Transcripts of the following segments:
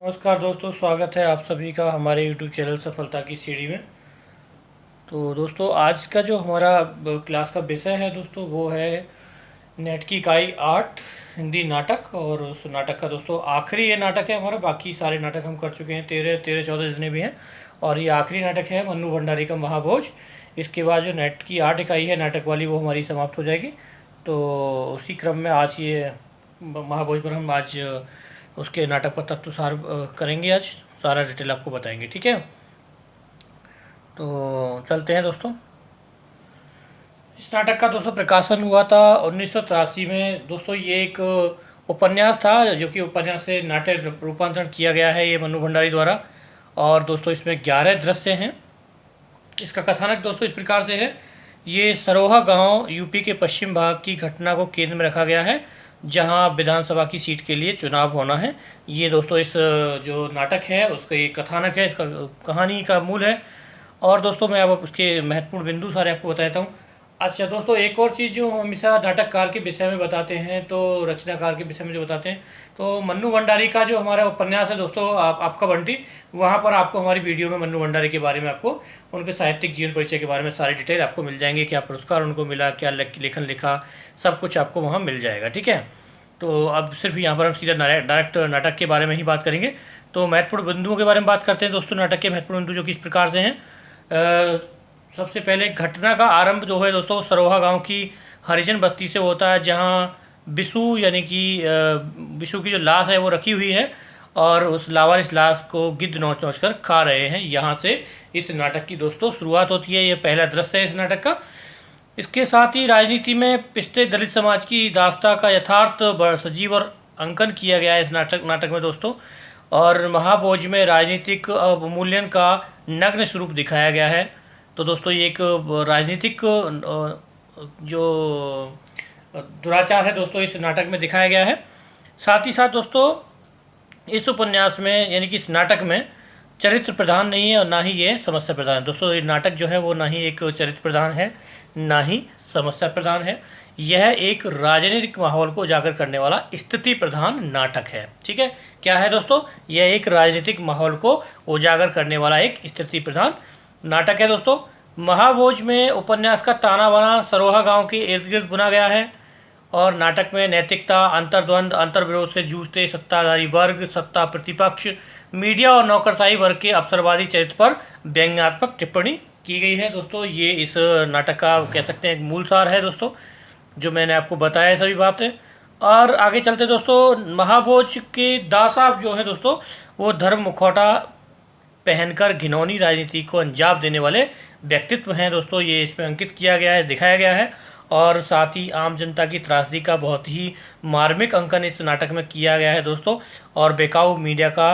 नमस्कार दोस्तों, स्वागत है आप सभी का हमारे YouTube चैनल सफलता की सीढ़ी में। तो दोस्तों, आज का जो हमारा क्लास का विषय है दोस्तों, वो है नेट की इकाई 8 हिंदी नाटक। और उस नाटक का दोस्तों आखिरी ये नाटक है हमारा। बाकी सारे नाटक हम कर चुके हैं, 13 14 जितने भी हैं, और ये आखिरी नाटक है मन्नू भंडारी का महाभोज। इसके बाद जो नेट की 8 इकाई है नाटक वाली, वो हमारी समाप्त हो जाएगी। तो उसी क्रम में आज ये महाभोज पर हम आज उसके नाटक पर तत्वसार करेंगे। आज सारा डिटेल आपको बताएंगे, ठीक है। तो चलते हैं दोस्तों। इस नाटक का दोस्तों प्रकाशन हुआ था 1983 में। दोस्तों ये एक उपन्यास था, जो कि उपन्यास से नाट्य रूपांतरण किया गया है ये मन्नू भंडारी द्वारा। और दोस्तों इसमें 11 दृश्य हैं। इसका कथानक दोस्तों इस प्रकार से है। ये सरोहा गांव यूपी के पश्चिम भाग की घटना को केंद्र में रखा गया है, जहां विधानसभा की सीट के लिए चुनाव होना है। ये दोस्तों इस जो नाटक है उसका ये कथानक है, इसका कहानी का मूल है। और दोस्तों मैं अब उसके महत्वपूर्ण बिंदु सारे आपको बताता हूँ। अच्छा दोस्तों, एक और चीज़ जो हमेशा नाटककार के विषय में बताते हैं, तो रचनाकार के विषय में जो बताते हैं, तो मन्नू भंडारी का जो हमारा उपन्यास है दोस्तों, आपका बंटी, वहाँ पर आपको हमारी वीडियो में मन्नू भंडारी के बारे में, आपको उनके साहित्यिक जीवन परिचय के बारे में सारी डिटेल आपको मिल जाएंगे। क्या पुरस्कार उनको मिला, क्या लेखन लिखा, सब कुछ आपको वहाँ मिल जाएगा, ठीक है। तो अब सिर्फ यहाँ पर हम सीधा डायरेक्ट नाटक के बारे में ही बात करेंगे। तो महत्वपूर्ण बिंदुओं के बारे में बात करते हैं दोस्तों। नाटक के महत्वपूर्ण बिंदु जो कि इस प्रकार से हैं। सबसे पहले घटना का आरंभ जो है दोस्तों, सरोहा गांव की हरिजन बस्ती से होता है, जहां बिशु यानी कि बिशु की जो लाश है वो रखी हुई है, और उस लावारिस लाश को गिद्ध नोच नोच कर खा रहे हैं। यहाँ से इस नाटक की दोस्तों शुरुआत होती है। ये पहला दृश्य है इस नाटक का। इसके साथ ही राजनीति में पिछड़े दलित समाज की दास्ता का यथार्थ सजीव और अंकन किया गया है इस नाटक में दोस्तों। और महाभोज में राजनीतिक अवमूल्यन का नग्न स्वरूप दिखाया गया है। तो दोस्तों ये एक राजनीतिक जो दुराचार है दोस्तों इस नाटक में दिखाया गया है। साथ ही साथ दोस्तों इस उपन्यास में यानी कि इस नाटक में चरित्र प्रधान नहीं है और ना ही ये समस्या प्रधान है। दोस्तों ये नाटक जो है वो ना ही एक चरित्र प्रधान है, ना ही समस्या प्रधान है। यह एक राजनीतिक माहौल को उजागर करने वाला स्थिति प्रधान नाटक है, ठीक है। क्या है दोस्तों? यह एक राजनीतिक माहौल को उजागर करने वाला एक स्थिति प्रधान नाटक है दोस्तों। महाभोज में उपन्यास का ताना बाना सरोहा गांव के इर्द गिर्द बुना गया है, और नाटक में नैतिकता, अंतर्द्वंद, अंतर्विरोध से जूझते सत्ताधारी वर्ग, सत्ता प्रतिपक्ष, मीडिया और नौकरशाही वर्ग के अवसरवादी चरित्र पर व्यंग्यात्मक टिप्पणी की गई है दोस्तों। ये इस नाटक का कह सकते हैं एक मूल सार है दोस्तों, जो मैंने आपको बताया सभी बातें। और आगे चलते दोस्तों, महाभोज के दासाब जो हैं दोस्तों, वो धर्म मुखौटा पहनकर घिनौनी राजनीति को अंजाम देने वाले व्यक्तित्व हैं दोस्तों। ये इसमें अंकित किया गया है, दिखाया गया है। और साथ ही आम जनता की त्रासदी का बहुत ही मार्मिक अंकन इस नाटक में किया गया है दोस्तों। और बेकाऊ मीडिया का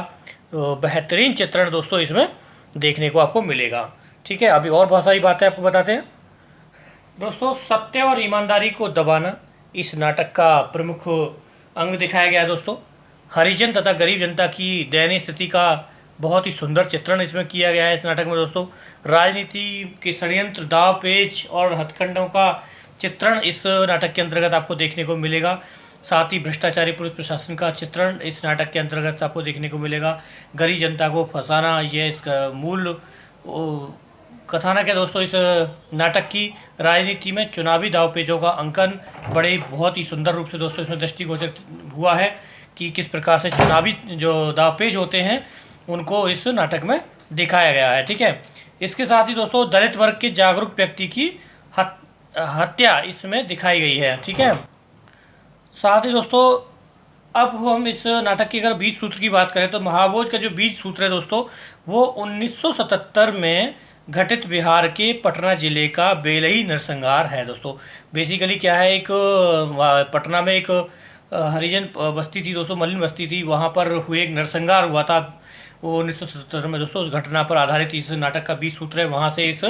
बेहतरीन चित्रण दोस्तों इसमें देखने को आपको मिलेगा, ठीक है। अभी और बहुत सारी बातें आपको बताते हैं दोस्तों। सत्य और ईमानदारी को दबाना इस नाटक का प्रमुख अंग दिखाया गया है दोस्तों। हरिजन तथा गरीब जनता की दयनीय स्थिति का बहुत ही सुंदर चित्रण इसमें किया गया है इस नाटक में दोस्तों। राजनीति के षड्यंत्र, दाव पेच और हथकंडों का चित्रण इस नाटक के अंतर्गत आपको देखने को मिलेगा। साथ ही भ्रष्टाचारी पुलिस प्रशासन का चित्रण इस नाटक के अंतर्गत आपको देखने को मिलेगा। गरीब जनता को फंसाना, यह इसका मूल कथानक है दोस्तों इस नाटक की। राजनीति में चुनावी दावपेचों का अंकन बड़े बहुत ही सुंदर रूप से दोस्तों इसमें दृष्टिगोचर हुआ है कि किस प्रकार से चुनावी जो दावपेच होते हैं उनको इस नाटक में दिखाया गया है, ठीक है। इसके साथ ही दोस्तों दलित वर्ग के जागरूक व्यक्ति की हत्या इसमें दिखाई गई है, ठीक है। साथ ही दोस्तों अब हम इस नाटक की अगर बीज सूत्र की बात करें, तो महाभोज का जो बीज सूत्र है दोस्तों, वो 1977 में घटित बिहार के पटना जिले का बेलही नरसंहार है दोस्तों। बेसिकली क्या है, एक पटना में एक हरिजन बस्ती थी दोस्तों, मलिन बस्ती थी, वहाँ पर हुए एक नरसंहार हुआ था वो 1977 में दोस्तों। उस घटना पर आधारित इस नाटक का बीज सूत्र है। वहाँ से इस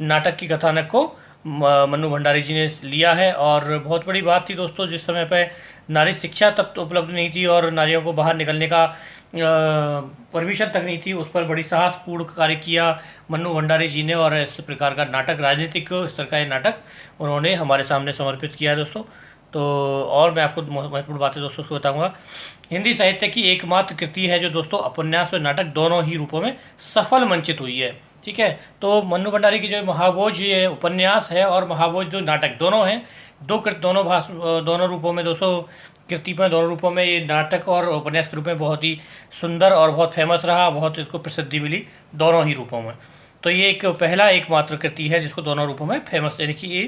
नाटक की कथानक को मन्नू भंडारी जी ने लिया है। और बहुत बड़ी बात थी दोस्तों, जिस समय पर नारी शिक्षा तब तो उपलब्ध नहीं थी और नारियों को बाहर निकलने का परमिशन तक नहीं थी, उस पर बड़ी साहसपूर्ण कार्य किया मन्नू भंडारी जी ने। और इस प्रकार का नाटक, राजनीतिक स्तर का ये नाटक उन्होंने हमारे सामने समर्पित किया है दोस्तों। तो और मैं आपको महत्वपूर्ण बातें दोस्तों उसको बताऊंगा। हिंदी साहित्य की एकमात्र कृति है जो दोस्तों उपन्यास और नाटक दोनों ही रूपों में सफल मंचित हुई है। ठीक है, तो मन्नू भंडारी की जो महाभोज ये उपन्यास है और महाभोज जो नाटक दोनों हैं, दोनों रूपों में दोस्तों कृति में दोनों रूपों में ये नाटक और उपन्यास के रूप में बहुत ही सुंदर और बहुत फेमस रहा, बहुत इसको प्रसिद्धि मिली दोनों ही रूपों में। तो ये एक पहला एकमात्र कृति है जिसको दोनों रूपों में फेमस यानी कि ये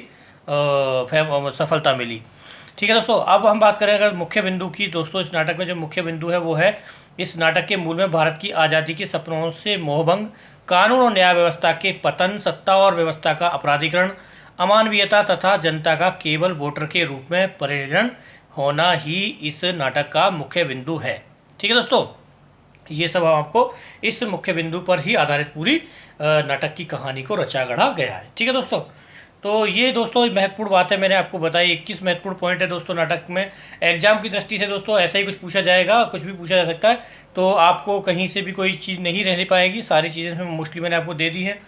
सफलता मिली। ठीक है दोस्तों, अब हम बात करें अगर मुख्य बिंदु की। दोस्तों इस नाटक में जो मुख्य बिंदु है वो है इस नाटक के मूल में भारत की आज़ादी के सपनों से मोहभंग, कानून और न्याय व्यवस्था के पतन, सत्ता और व्यवस्था का अपराधीकरण, अमानवीयता तथा जनता का केवल वोटर के रूप में परिगणन होना ही इस नाटक का मुख्य बिंदु है। ठीक है दोस्तों, ये सब आपको इस मुख्य बिंदु पर ही आधारित पूरी नाटक की कहानी को रचा गढ़ा गया है। ठीक है दोस्तों, तो ये दोस्तों महत्वपूर्ण बात है मैंने आपको बताई। 21 महत्वपूर्ण पॉइंट है दोस्तों नाटक में। एग्जाम की दृष्टि से दोस्तों ऐसा ही कुछ पूछा जाएगा, कुछ भी पूछा जा सकता है, तो आपको कहीं से भी कोई चीज़ नहीं रहने पाएगी, सारी चीज़ें मोस्टली मैंने आपको दे दी है।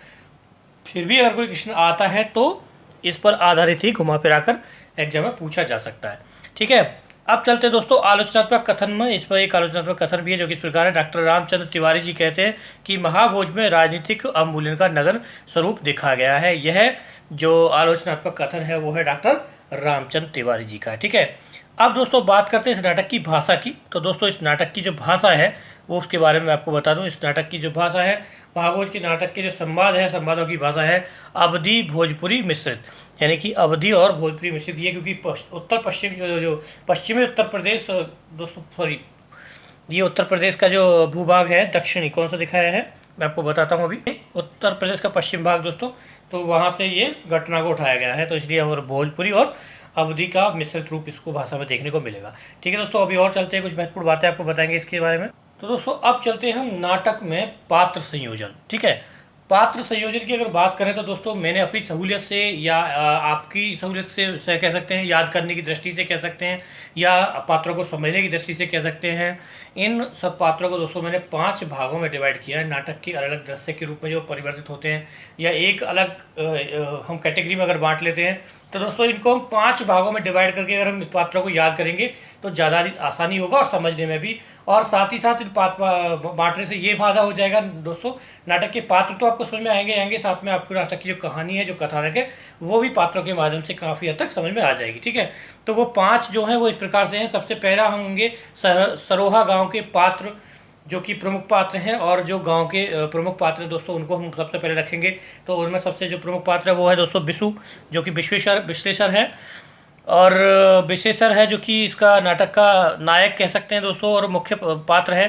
फिर भी अगर कोई क्वेश्चन आता है तो इस पर आधारित ही घुमा फिरा कर एग्जाम में पूछा जा सकता है। ठीक है, अब चलते हैं दोस्तों आलोचनात्मक कथन में। इस पर एक आलोचनात्मक कथन भी है जो कि इस प्रकार है। डॉक्टर रामचंद्र तिवारी जी कहते हैं कि महाभोज में राजनीतिक अवमूल्यन का नग्न स्वरूप देखा गया है। यह जो आलोचनात्मक कथन है वो है डॉक्टर रामचंद्र तिवारी जी का। ठीक है, अब दोस्तों बात करते हैं इस नाटक की भाषा की। तो दोस्तों इस नाटक की जो भाषा है वो उसके बारे में आपको बता दूं। इस नाटक की जो भाषा है, महाभोज के नाटक के जो संवाद है, संवादों की भाषा है अवधी भोजपुरी मिश्रित, यानी कि अवधी और भोजपुरी मिश्रित। ये क्योंकि उत्तर पश्चिम जो पश्चिमी उत्तर प्रदेश दोस्तों, सॉरी, ये उत्तर प्रदेश का जो भूभाग है दक्षिणी कौन सा दिखाया है मैं आपको बताता हूँ अभी। उत्तर प्रदेश का पश्चिम भाग दोस्तों, तो वहाँ से ये घटना को उठाया गया है, तो इसलिए हमारे भोजपुरी और अवधी का मिश्रित रूप इसको भाषा में देखने को मिलेगा। ठीक है दोस्तों, अभी और चलते हैं, कुछ महत्वपूर्ण बातें आपको बताएंगे इसके बारे में। तो दोस्तों अब चलते हैं हम नाटक में पात्र संयोजन। ठीक है, पात्र संयोजन की अगर बात करें तो दोस्तों मैंने अपनी सहूलियत से या आपकी सहूलियत से कह सकते हैं, याद करने की दृष्टि से कह सकते हैं, या पात्रों को समझने की दृष्टि से कह सकते हैं, इन सब पात्रों को दोस्तों मैंने 5 भागों में डिवाइड किया है। नाटक के अलग अलग दृश्य के रूप में जो परिवर्तित होते हैं, या एक अलग हम कैटेगरी में अगर बांट लेते हैं, तो दोस्तों इनको हम 5 भागों में डिवाइड करके अगर हम पात्रों को याद करेंगे तो ज़्यादा आसानी होगा और समझने में भी। और साथ ही साथ इन बांटने से ये फायदा हो जाएगा दोस्तों, नाटक के पात्र तो आपको समझ में आएंगे, साथ में आपको नाटक की जो कहानी है, जो कथानक है, वो भी पात्रों के माध्यम से काफ़ी हद तक समझ में आ जाएगी। ठीक है, तो वो 5 जो हैं वो इस प्रकार से हैं। सबसे पहला हम होंगे सरोहा गाँव के पात्र, जो कि प्रमुख पात्र हैं, और जो गांव के प्रमुख पात्र हैं दोस्तों उनको हम सबसे पहले रखेंगे। तो उनमें सबसे जो प्रमुख पात्र है वो है दोस्तों बिशु, जो कि विश्लेषर है, और विश्लेषर है जो कि इसका नाटक का नायक कह सकते हैं दोस्तों, और मुख्य पात्र है।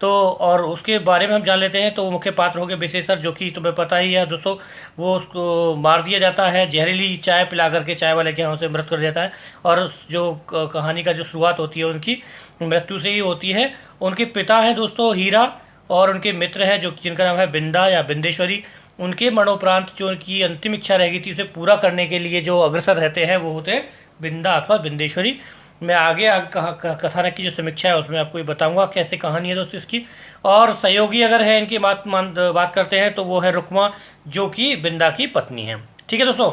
तो और उसके बारे में हम जान लेते हैं। तो मुख्य पात्र हो गए विश्लेषर, जो कि तुम्हें पता ही है दोस्तों, वो उसको मार दिया जाता है, जहरीली चाय पिला करके चाय वाले के यहाँ से मृत कर देता है। और जो कहानी का जो शुरुआत होती है उनकी मृत्यु से ही होती है। उनके पिता हैं दोस्तों हीरा, और उनके मित्र हैं जो जिनका नाम है बिंदा या बिंदेश्वरी। उनके मरणोपरांत जो उनकी अंतिम इच्छा रह गई थी उसे पूरा करने के लिए जो अग्रसर रहते हैं वो होते हैं बिंदा अथवा बिंदेश्वरी। मैं आगे कथानक की जो समीक्षा है उसमें आपको ये बताऊंगा कैसे कहानी है दोस्तों इसकी। और सहयोगी अगर है इनकी बात करते हैं तो वो है रुक्मा, जो कि बिंदा की पत्नी है। ठीक है दोस्तों,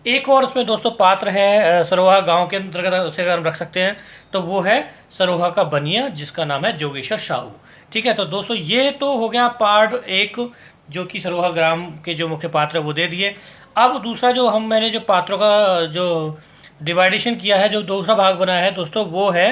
एक और उसमें दोस्तों पात्र है सरोहा गांव के अंतर्गत, उसे अगर हम रख सकते हैं तो वो है सरोहा का बनिया, जिसका नाम है जोगेश्वर साहू। ठीक है, तो दोस्तों ये तो हो गया पार्ट 1, जो कि सरोहा ग्राम के जो मुख्य पात्र है वो दे दिए। अब दूसरा जो मैंने जो पात्रों का जो डिवाइडेशन किया है, जो दूसरा भाग बनाया है दोस्तों, वो है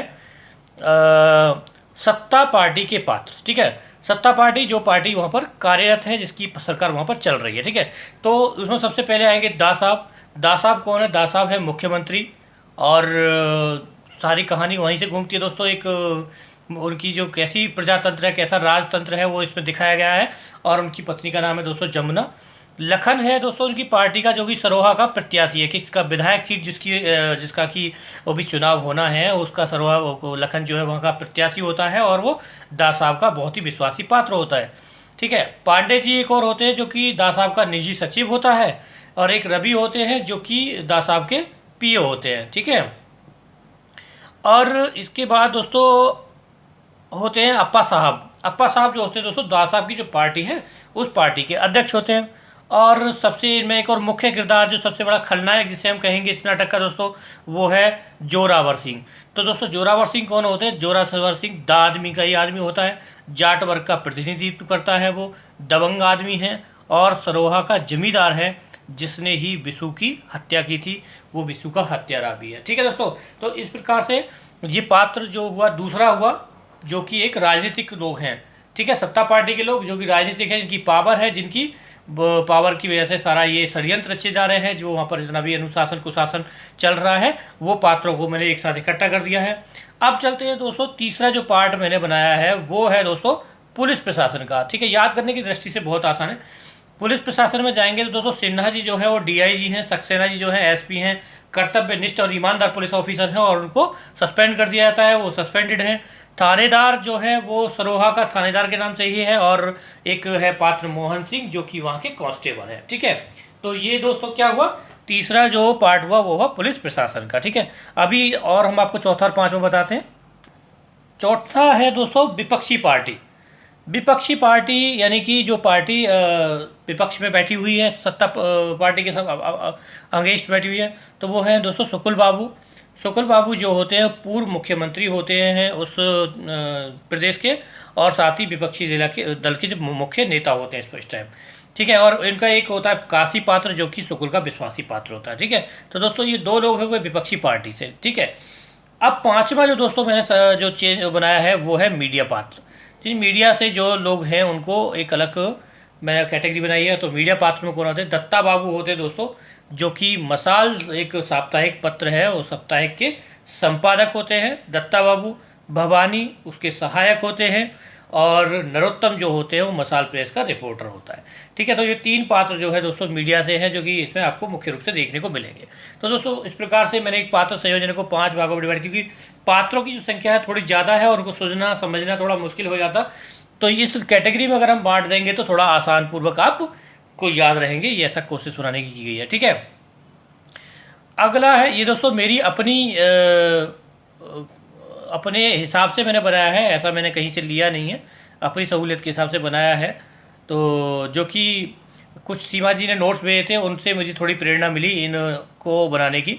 सत्ता पार्टी के पात्र। ठीक है, सत्ता पार्टी, जो पार्टी वहाँ पर कार्यरत है, जिसकी सरकार वहाँ पर चल रही है। ठीक है, तो उसमें सबसे पहले आएंगे दा साहब। दा साहब कौन है? दा साहब है मुख्यमंत्री, और सारी कहानी वहीं से घूमती है दोस्तों। एक उनकी जो कैसी प्रजातंत्र है, कैसा राजतंत्र है, वो इसमें दिखाया गया है। और उनकी पत्नी का नाम है दोस्तों जमुना। लखन है दोस्तों उनकी पार्टी का, जो कि सरोहा का प्रत्याशी है, कि इसका विधायक सीट जिसका कि वो भी चुनाव होना है, उसका सरोहा लखन जो है वहाँ का प्रत्याशी होता है, और वो दा साहब का बहुत ही विश्वासी पात्र होता है। ठीक है, पांडे जी एक और होते हैं जो कि दा साहब का निजी सचिव होता है, और एक रवि होते हैं जो कि दा साहब के पीओ होते हैं। ठीक है, और इसके बाद दोस्तों होते हैं अप्पा साहब। अप्पा साहब जो होते हैं दोस्तों दा साहब की जो पार्टी है उस पार्टी के अध्यक्ष होते हैं। और सबसे इनमें एक और मुख्य किरदार जो सबसे बड़ा खलनायक जिसे हम कहेंगे इस नाटक का दोस्तों, वो है जोरावर सिंह। तो दोस्तों जोरावर सिंह कौन होते हैं? जोरावर सिंह दा आदमी का ही आदमी होता है, जाट वर्ग का प्रतिनिधित्व करता है, वो दबंग आदमी है और सरोहा का जमींदार है, जिसने ही बिशु की हत्या की थी, वो बिशु का हत्यारा भी है। ठीक है दोस्तों, तो इस प्रकार से ये पात्र जो हुआ, दूसरा हुआ जो कि एक राजनीतिक लोग हैं। ठीक है, सत्ता पार्टी के लोग जो कि राजनीतिक है, जिनकी पावर है, जिनकी पावर की वजह से सारा ये षड्यंत्र रचे जा रहे हैं, जो वहाँ पर जितना भी अनुशासन कुशासन चल रहा है, वो पात्रों को मैंने एक साथ इकट्ठा कर दिया है। अब चलते हैं दोस्तों, तीसरा जो पार्ट मैंने बनाया है वो है दोस्तों पुलिस प्रशासन का। ठीक है, याद करने की दृष्टि से बहुत आसान है। पुलिस प्रशासन में जाएंगे तो दोस्तों सिन्हा जी जो है वो डीआईजी हैं, सक्सेना जी जो है एसपी हैं, कर्तव्यनिष्ठ और ईमानदार पुलिस ऑफिसर हैं और उनको सस्पेंड कर दिया जाता है, वो सस्पेंडेड हैं। थानेदार जो है वो सरोहा का थानेदार के नाम से ही है, और एक है पात्र मोहन सिंह जो कि वहाँ के कांस्टेबल है। ठीक है, तो ये दोस्तों क्या हुआ, तीसरा जो पार्ट हुआ वो हुआ पुलिस प्रशासन का। ठीक है, अभी और हम आपको चौथा और पांचवा बताते हैं। चौथा है दोस्तों विपक्षी पार्टी। विपक्षी पार्टी यानी कि जो पार्टी विपक्ष में बैठी हुई है, सत्ता पार्टी के सब अगेंस्ट बैठी हुई है, तो वो है दोस्तों शुक्ल बाबू। शुक्ल बाबू जो होते हैं पूर्व मुख्यमंत्री होते हैं उस प्रदेश के, और साथ ही विपक्षी दल के जो मुख्य नेता होते हैं इस टाइम। ठीक है, और इनका एक होता है काशी पात्र जो कि शुक्ल का विश्वासी पात्र होता है। ठीक है, तो दोस्तों ये दो लोग हैं वो विपक्षी पार्टी से। ठीक है, अब पांचवा जो दोस्तों मैंने जो चेंज बनाया है वो है मीडिया पात्र। जी, मीडिया से जो लोग हैं उनको एक अलग मैंने कैटेगरी बनाई है। तो मीडिया पात्र में कौन होते हैं? दत्ता बाबू होते हैं दोस्तों, जो कि मसाल एक साप्ताहिक पत्र है, वो साप्ताहिक के संपादक होते हैं दत्ता बाबू। भवानी उसके सहायक होते हैं, और नरोत्तम जो होते हैं वो मसाल प्रेस का रिपोर्टर होता है। ठीक है, तो ये तीन पात्र जो है दोस्तों मीडिया से हैं, जो कि इसमें आपको मुख्य रूप से देखने को मिलेंगे। तो दोस्तों इस प्रकार से मैंने एक पात्र संयोजन को 5 भागों में डिवाइड, क्योंकि पात्रों की जो संख्या है थोड़ी ज़्यादा है और उनको सोचना समझना थोड़ा मुश्किल हो जाता, तो इस कैटेगरी में अगर हम बांट देंगे तो थोड़ा आसान पूर्वक आपको याद रहेंगे। ये ऐसा कोशिश बनाने की गई है। ठीक है, अगला है ये दोस्तों मेरी अपने हिसाब से मैंने बनाया है, ऐसा मैंने कहीं से लिया नहीं है, अपनी सहूलियत के हिसाब से बनाया है। तो जो कि कुछ सीमा जी ने नोट्स भेजे थे, उनसे मुझे थोड़ी प्रेरणा मिली इनको बनाने की,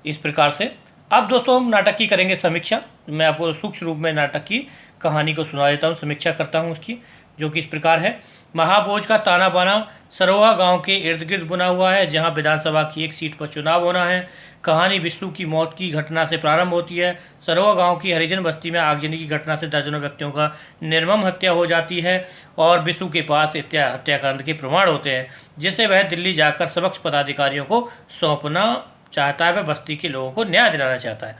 इस प्रकार से। अब दोस्तों हम नाटक की करेंगे समीक्षा। मैं आपको सूक्ष्म रूप में नाटक की कहानी को सुना देता हूँ, समीक्षा करता हूँ उसकी, जो कि इस प्रकार है। महाभोज का ताना बाना सरोहा गांव के इर्द गिर्द बुना हुआ है, जहां विधानसभा की एक सीट पर चुनाव होना है। कहानी विष्णु की मौत की घटना से प्रारंभ होती है। सरोहा गांव की हरिजन बस्ती में आगजनी की घटना से दर्जनों व्यक्तियों का निर्मम हत्या हो जाती है, और विष्णु के पास हत्याकांड के प्रमाण होते हैं, जिसे वह दिल्ली जाकर समक्ष पदाधिकारियों को सौंपना चाहता है। वह बस्ती के लोगों को न्याय दिलाना चाहता है,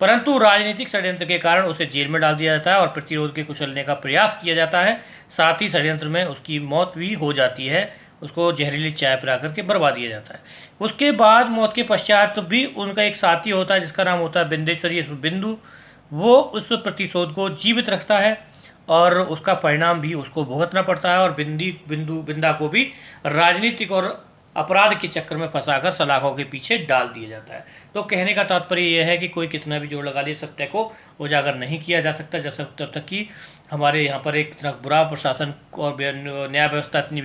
परंतु राजनीतिक षड्यंत्र के कारण उसे जेल में डाल दिया जाता है और प्रतिरोध के कुचलने का प्रयास किया जाता है। साथ ही षड्यंत्र में उसकी मौत भी हो जाती है, उसको जहरीली चाय पिला करके बर्बाद दिया जाता है। उसके बाद मौत के पश्चात भी उनका एक साथी होता है जिसका नाम होता है बिंदेश्वरी, इसमें बिंदु। वो उस प्रतिशोध को जीवित रखता है और उसका परिणाम भी उसको भुगतना पड़ता है, और बिंदा को भी राजनीतिक और अपराध के चक्कर में फंसाकर सलाखों के पीछे डाल दिया जाता है। तो कहने का तात्पर्य यह है कि कोई कितना भी जोर लगा ले, सत्य को उजागर नहीं किया जा सकता जब तक कि हमारे यहाँ पर एक इतना बुरा प्रशासन और न्याय व्यवस्था इतनी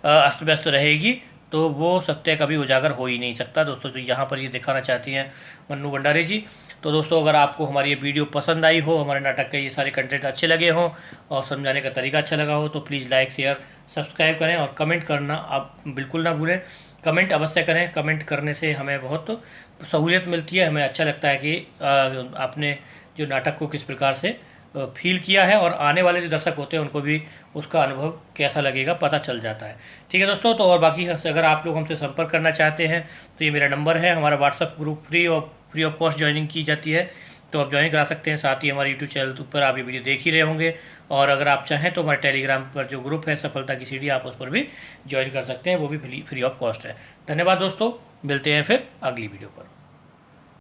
अस्त व्यस्त रहेगी, तो वो सत्य कभी उजागर हो ही नहीं सकता दोस्तों। तो यहाँ पर ये दिखाना चाहती हैं मन्नू भंडारी जी। तो दोस्तों अगर आपको हमारी ये वीडियो पसंद आई हो, हमारे नाटक के ये सारे कंटेंट अच्छे लगे हों और समझाने का तरीका अच्छा लगा हो, तो प्लीज़ लाइक शेयर सब्सक्राइब करें और कमेंट करना आप बिल्कुल ना भूलें। कमेंट अवश्य करें, कमेंट करने से हमें बहुत सहूलियत मिलती है, हमें अच्छा लगता है कि आपने जो नाटक को किस प्रकार से फील किया है, और आने वाले जो दर्शक होते हैं उनको भी उसका अनुभव कैसा लगेगा पता चल जाता है। ठीक है दोस्तों, तो और बाकी अगर आप लोग हमसे संपर्क करना चाहते हैं तो ये मेरा नंबर है। हमारा WhatsApp group free of cost joining की जाती है, तो आप ज्वाइन करा सकते हैं। साथ ही हमारे यूट्यूब चैनल पर आप ये वीडियो देख ही रहे होंगे, और अगर आप चाहें तो हमारे टेलीग्राम पर जो ग्रुप है सफलता की सीढ़ी, आप उस पर भी ज्वाइन कर सकते हैं, वो भी फ्री ऑफ कॉस्ट है। धन्यवाद दोस्तों, मिलते हैं फिर अगली वीडियो पर।